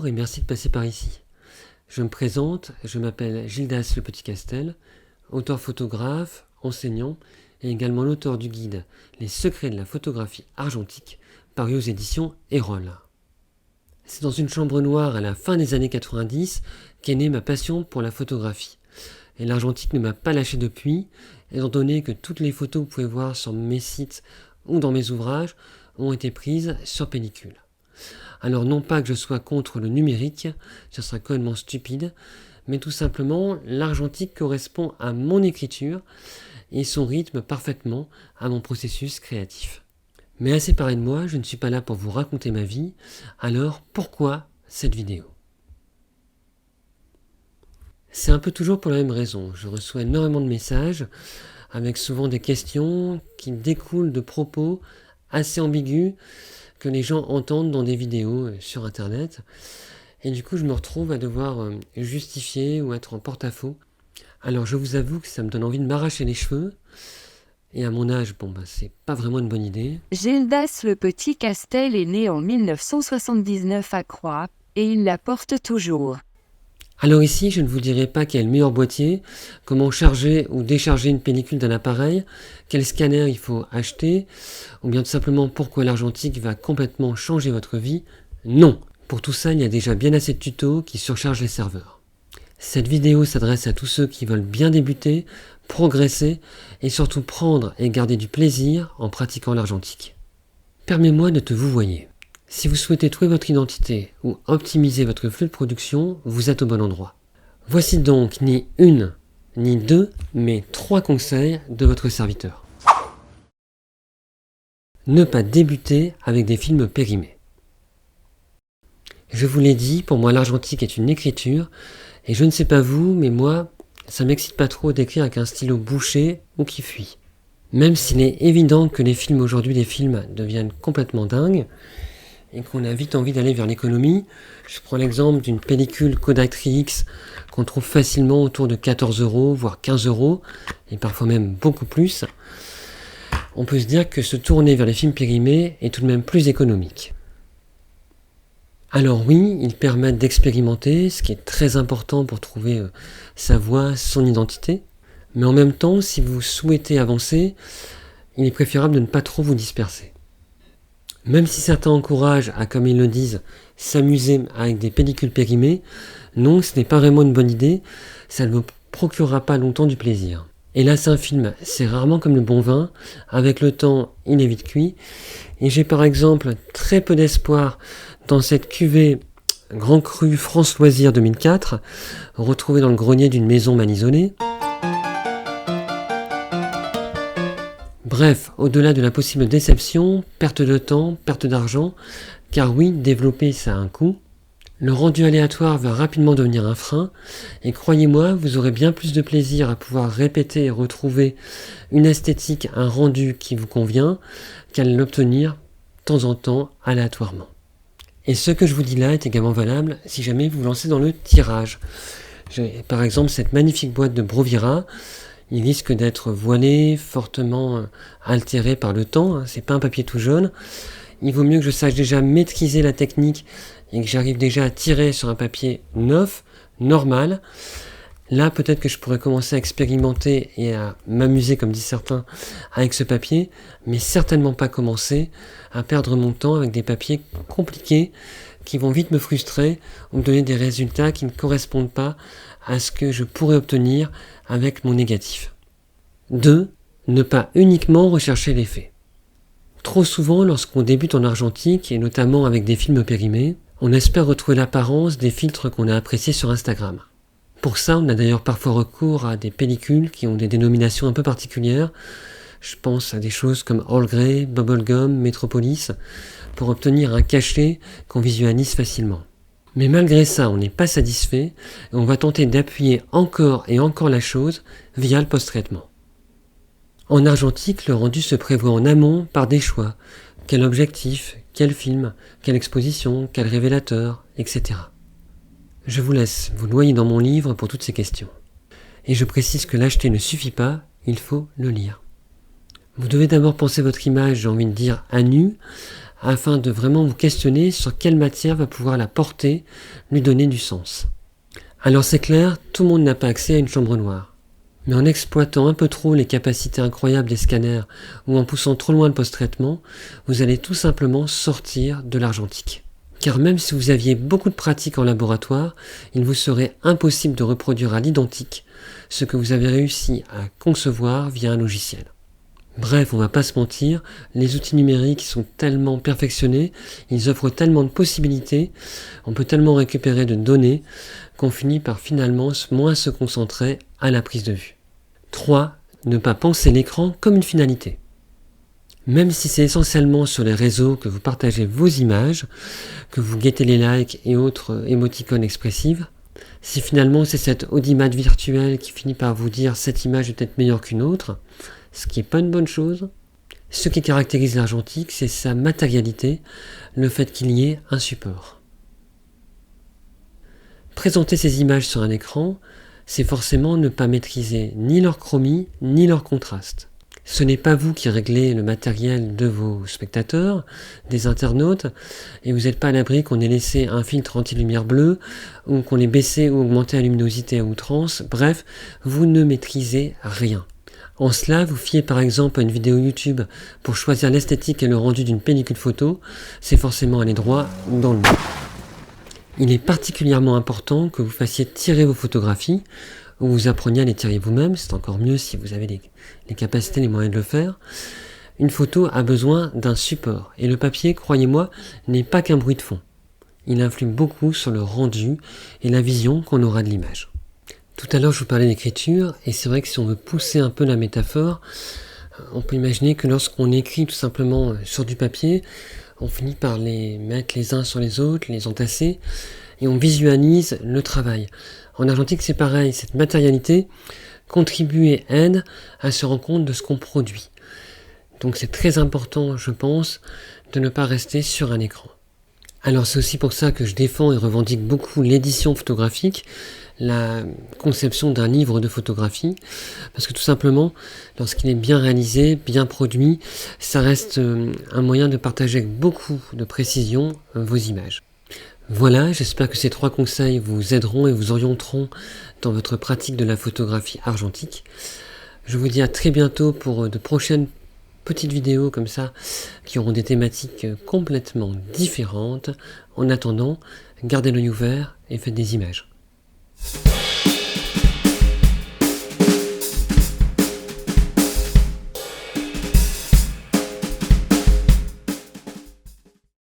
Bonjour et merci de passer par ici. Je me présente, je m'appelle Gildas Le Petit-Castel, auteur photographe, enseignant et également l'auteur du guide Les secrets de la photographie argentique paru aux éditions Erol. C'est dans une chambre noire à la fin des années 90 qu'est née ma passion pour la photographie. Et l'argentique ne m'a pas lâché depuis, étant donné que toutes les photos que vous pouvez voir sur mes sites ou dans mes ouvrages ont été prises sur pellicule. Alors non pas que je sois contre le numérique, ce serait complètement stupide, mais tout simplement l'argentique correspond à mon écriture et son rythme parfaitement à mon processus créatif. Mais assez parlé de moi, je ne suis pas là pour vous raconter ma vie, alors pourquoi cette vidéo ? C'est un peu toujours pour la même raison, je reçois énormément de messages avec souvent des questions qui découlent de propos assez ambigus que les gens entendent dans des vidéos sur internet et du coup je me retrouve à devoir justifier ou être en porte-à-faux. Alors je vous avoue que ça me donne envie de m'arracher les cheveux et à mon âge, c'est pas vraiment une bonne idée. Gildas Le Petit-Castel est né en 1979 à Croix et il la porte toujours. Alors ici, je ne vous dirai pas quel est le meilleur boîtier, comment charger ou décharger une pellicule d'un appareil, quel scanner il faut acheter, ou bien tout simplement pourquoi l'argentique va complètement changer votre vie. Non, pour tout ça, il y a déjà bien assez de tutos qui surchargent les serveurs. Cette vidéo s'adresse à tous ceux qui veulent bien débuter, progresser et surtout prendre et garder du plaisir en pratiquant l'argentique. Permets-moi de te vouvoyer. Si vous souhaitez trouver votre identité ou optimiser votre flux de production, vous êtes au bon endroit. Voici donc ni une, ni deux, mais 3 conseils de votre serviteur. Ne pas débuter avec des films périmés. Je vous l'ai dit, pour moi l'argentique est une écriture, et je ne sais pas vous, mais moi, ça m'excite pas trop d'écrire avec un stylo bouché ou qui fuit. Même s'il est évident que les films aujourd'hui, les films deviennent complètement dingues, et qu'on a vite envie d'aller vers l'économie. Je prends l'exemple d'une pellicule Kodak Tri-X qu'on trouve facilement autour de 14 €, voire 15 €, et parfois même beaucoup plus. On peut se dire que se tourner vers les films périmés est tout de même plus économique. Alors oui, ils permettent d'expérimenter, ce qui est très important pour trouver sa voie, son identité. Mais en même temps, si vous souhaitez avancer, il est préférable de ne pas trop vous disperser. Même si certains encouragent à, comme ils le disent, s'amuser avec des pellicules périmées, non, ce n'est pas vraiment une bonne idée, ça ne vous procurera pas longtemps du plaisir. Et là, c'est un film, c'est rarement comme le bon vin, avec le temps, il est vite cuit, et j'ai par exemple très peu d'espoir dans cette cuvée Grand Cru France Loisirs 2004, retrouvée dans le grenier d'une maison mal isolée. Bref, au-delà de la possible déception, perte de temps, perte d'argent, car oui, développer ça a un coût, le rendu aléatoire va rapidement devenir un frein, et croyez-moi, vous aurez bien plus de plaisir à pouvoir répéter et retrouver une esthétique, un rendu qui vous convient, qu'à l'obtenir de temps en temps aléatoirement. Et ce que je vous dis là est également valable si jamais vous vous lancez dans le tirage. J'ai par exemple cette magnifique boîte de Brovira. Il risque d'être voilé, fortement altéré par le temps, c'est pas un papier tout jaune. Il vaut mieux que je sache déjà maîtriser la technique et que j'arrive déjà à tirer sur un papier neuf, normal. Là, peut-être que je pourrais commencer à expérimenter et à m'amuser, comme disent certains, avec ce papier, mais certainement pas commencer à perdre mon temps avec des papiers compliqués qui vont vite me frustrer ou me donner des résultats qui ne correspondent pas à ce que je pourrais obtenir avec mon négatif. 2. Ne pas uniquement rechercher l'effet. Trop souvent, lorsqu'on débute en argentique, et notamment avec des films périmés, on espère retrouver l'apparence des filtres qu'on a appréciés sur Instagram. Pour ça, on a d'ailleurs parfois recours à des pellicules qui ont des dénominations un peu particulières. Je pense à des choses comme All Grey, Bubblegum, Metropolis, pour obtenir un cachet qu'on visualise facilement. Mais malgré ça, on n'est pas satisfait et on va tenter d'appuyer encore et encore la chose via le post-traitement. En argentique, le rendu se prévoit en amont par des choix. Quel objectif, quel film, quelle exposition, quel révélateur, etc. Je vous laisse vous noyer dans mon livre pour toutes ces questions. Et je précise que l'acheter ne suffit pas, il faut le lire. Vous devez d'abord penser votre image, j'ai envie de dire, à nu, afin de vraiment vous questionner sur quelle matière va pouvoir la porter, lui donner du sens. Alors c'est clair, tout le monde n'a pas accès à une chambre noire. Mais en exploitant un peu trop les capacités incroyables des scanners ou en poussant trop loin le post-traitement, vous allez tout simplement sortir de l'argentique. Car même si vous aviez beaucoup de pratiques en laboratoire, il vous serait impossible de reproduire à l'identique ce que vous avez réussi à concevoir via un logiciel. Bref, on va pas se mentir, les outils numériques sont tellement perfectionnés, ils offrent tellement de possibilités, on peut tellement récupérer de données qu'on finit par finalement moins se concentrer à la prise de vue. 3. Ne pas penser l'écran comme une finalité. Même si c'est essentiellement sur les réseaux que vous partagez vos images, que vous guettez les likes et autres émoticônes expressives, si finalement c'est cette audimat virtuelle qui finit par vous dire cette image est peut-être meilleure qu'une autre, ce qui n'est pas une bonne chose, ce qui caractérise l'argentique, c'est sa matérialité, le fait qu'il y ait un support. Présenter ces images sur un écran, c'est forcément ne pas maîtriser ni leur chromie, ni leur contraste. Ce n'est pas vous qui réglez le matériel de vos spectateurs, des internautes, et vous n'êtes pas à l'abri qu'on ait laissé un filtre anti-lumière bleue, ou qu'on ait baissé ou augmenté la luminosité à outrance, bref, vous ne maîtrisez rien. En cela, vous fiez par exemple à une vidéo YouTube pour choisir l'esthétique et le rendu d'une pellicule photo, c'est forcément aller droit dans le mur. Il est particulièrement important que vous fassiez tirer vos photographies, ou vous appreniez à les tirer vous-même, c'est encore mieux si vous avez les capacités, les moyens de le faire. Une photo a besoin d'un support, et le papier, croyez-moi, n'est pas qu'un bruit de fond. Il influe beaucoup sur le rendu et la vision qu'on aura de l'image. Tout à l'heure, je vous parlais d'écriture, et c'est vrai que si on veut pousser un peu la métaphore, on peut imaginer que lorsqu'on écrit tout simplement sur du papier, on finit par les mettre les uns sur les autres, les entasser, et on visualise le travail. En argentique, c'est pareil, cette matérialité contribue et aide à se rendre compte de ce qu'on produit. Donc c'est très important, je pense, de ne pas rester sur un écran. Alors c'est aussi pour ça que je défends et revendique beaucoup l'édition photographique, la conception d'un livre de photographie, parce que tout simplement, lorsqu'il est bien réalisé, bien produit, ça reste un moyen de partager avec beaucoup de précision vos images. Voilà, j'espère que ces 3 conseils vous aideront et vous orienteront dans votre pratique de la photographie argentique. Je vous dis à très bientôt pour de prochaines petites vidéos comme ça, qui auront des thématiques complètement différentes. En attendant, gardez l'œil ouvert et faites des images.